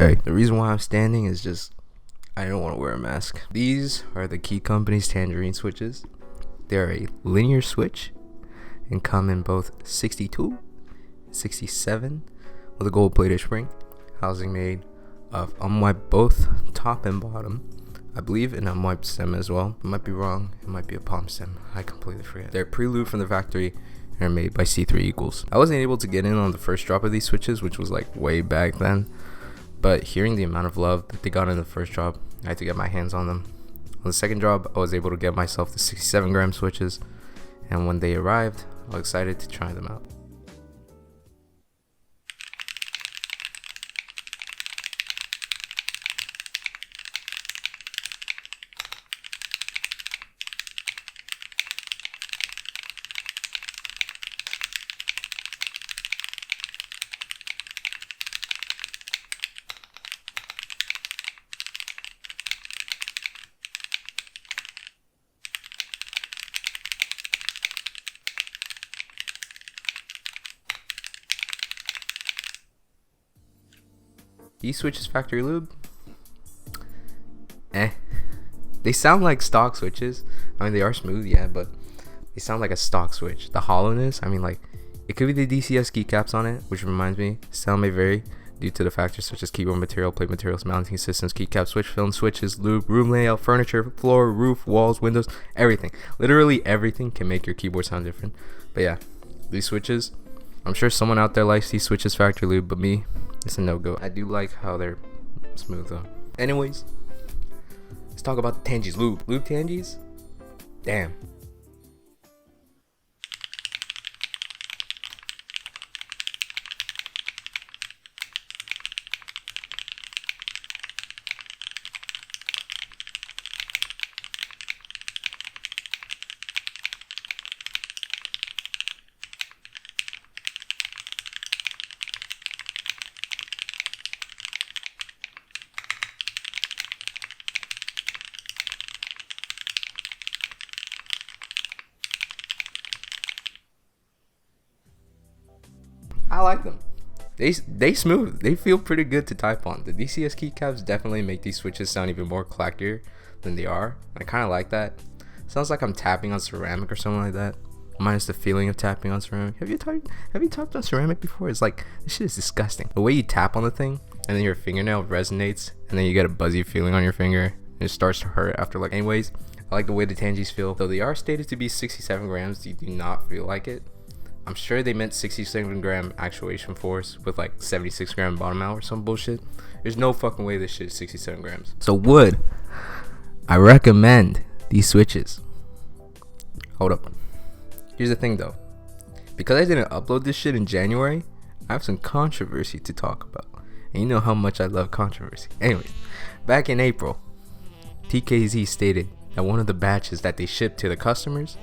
Hey, the reason why I'm standing is just I don't want to wear a mask. These are the Key Company's Tangerine switches. They're a linear switch and come in both 62, 67 with a gold-plated spring. Housing made of unwiped both top and bottom. I believe an unwiped stem as well. I might be wrong. It might be a palm stem. I completely forget. They're pre-lubed from the factory and are made by C3 Eagles. I wasn't able to get in on the first drop of these switches, which was like way back then. But hearing the amount of love that they got in the first drop, I had to get my hands on them. On the second drop, I was able to get myself the 67 gram switches. And when they arrived, I was excited to try them out. These switches factory lube, they sound like stock switches. I mean, they are smooth, yeah, but they sound like a stock switch. The hollowness, I mean, like, it could be the DCS keycaps on it, which reminds me, sound may vary due to the factors such as keyboard material, plate materials, mounting systems, keycap, switch film, switches, lube, room layout, furniture, floor, roof, walls, windows, everything. Literally everything can make your keyboard sound different. But yeah, these switches, I'm sure someone out there likes these switches factory lube, but me, it's a no-go. I do like how they're smooth though. Anyways, let's talk about the Tangies lube. Lube Tangies? Damn. I like them. They smooth. They feel pretty good to type on. The DCS keycaps definitely make these switches sound even more clackier than they are. I kind of like that. Sounds like I'm tapping on ceramic or something like that. Minus the feeling of tapping on ceramic. Have you tapped on ceramic before? It's like, this shit is disgusting. The way you tap on the thing and then your fingernail resonates and then you get a buzzy feeling on your finger and it starts to hurt after like. Anyways, I like the way the Tangies feel. Though they are stated to be 67 grams, you do not feel like it. I'm sure they meant 67 gram actuation force with like 76 gram bottom out or some bullshit. There's no fucking way this shit is 67 grams. So would I recommend these switches? Hold up. Here's the thing though. Because I didn't upload this shit in January, I have some controversy to talk about. And you know how much I love controversy. Anyways, back in April, TKC stated that one of the batches that they shipped to the customers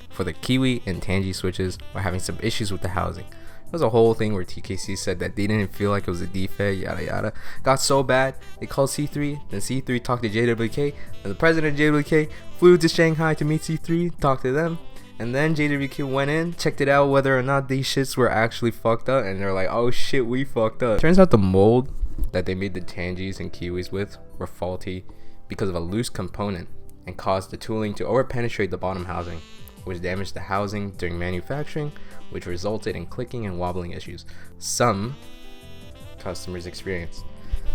for the Kiwi and Tangie switches were having some issues with the housing. There was a whole thing where TKC said that they didn't feel like it was a defect, yada yada. Got so bad, they called C3, then C3 talked to JWK, and the president of JWK flew to Shanghai to meet C3, talked to them, and then JWK went in, checked it out whether or not these shits were actually fucked up, and they're like, oh shit, we fucked up. Turns out the mold that they made the Tangies and Kiwis with were faulty because of a loose component and caused the tooling to over-penetrate the bottom housing, which damaged the housing during manufacturing, which resulted in clicking and wobbling issues some customers experienced.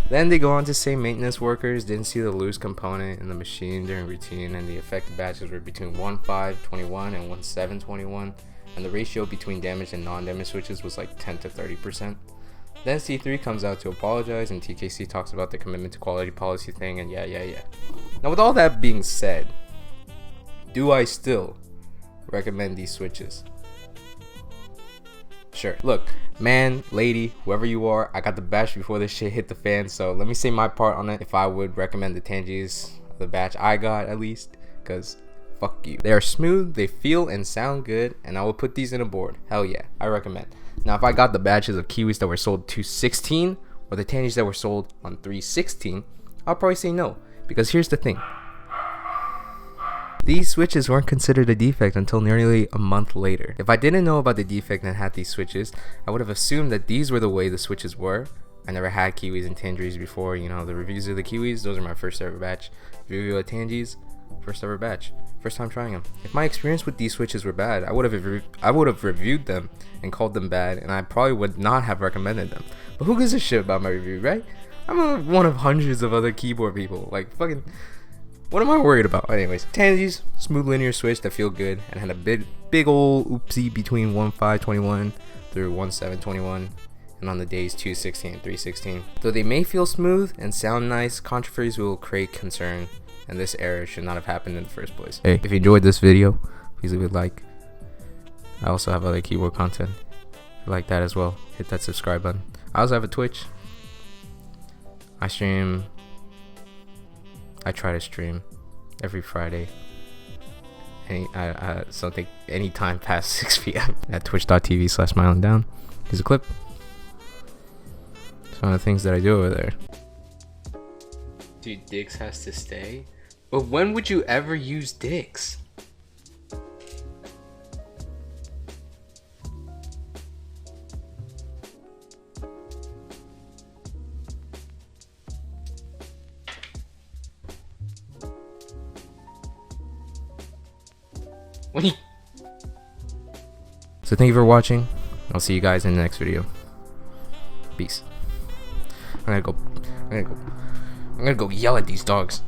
Then they go on to say maintenance workers didn't see the loose component in the machine during routine, and the affected batches were between 1.521 and 1.721, and the ratio between damaged and non-damaged switches was like 10 to 30%. Then C3 comes out to apologize, and TKC talks about the commitment to quality policy thing, and yeah. Now with all that being said, do I still recommend these switches? Sure. Look, man, lady, whoever you are, I got the batch before this shit hit the fan, so let me say my part on it. If I would recommend the Tangies, the batch I got at least, because fuck you. They are smooth, they feel and sound good, and I will put these in a board. Hell yeah, I recommend. Now if I got the batches of Kiwis that were sold 216 or the Tangies that were sold on 316, I'll probably say no, because here's the thing. These switches weren't considered a defect until nearly a month later. If I didn't know about the defect and had these switches, I would have assumed that these were the way the switches were, I never had kiwis and tangerines before. You know, the reviews of the kiwis, those are my first ever batch. Review of tangies, first ever batch. First time trying them. If my experience with these switches were bad, I would have reviewed them and called them bad, and I probably would not have recommended them. But who gives a shit about my review, right? I'm one of hundreds of other keyboard people. Like, fucking, what am I worried about? Anyways, Tangies, smooth linear switch that feel good, and had a big old oopsie between 1.521 through 1.721, and on the days 2.16 and 3.16. Though they may feel smooth and sound nice, controversies will create concern, and this error should not have happened in the first place. Hey, if you enjoyed this video, please leave a like. I also have other keyboard content. If you like that as well, hit that subscribe button. I also have a Twitch. I try to stream every Friday. Something anytime past 6 p.m. at twitch.tv/smilindown. Here's a clip. It's one of the things that I do over there. Dude, Dix has to stay? But when would you ever use Dix? So thank you for watching. I'll see you guys in the next video. Peace. I'm gonna go yell at these dogs.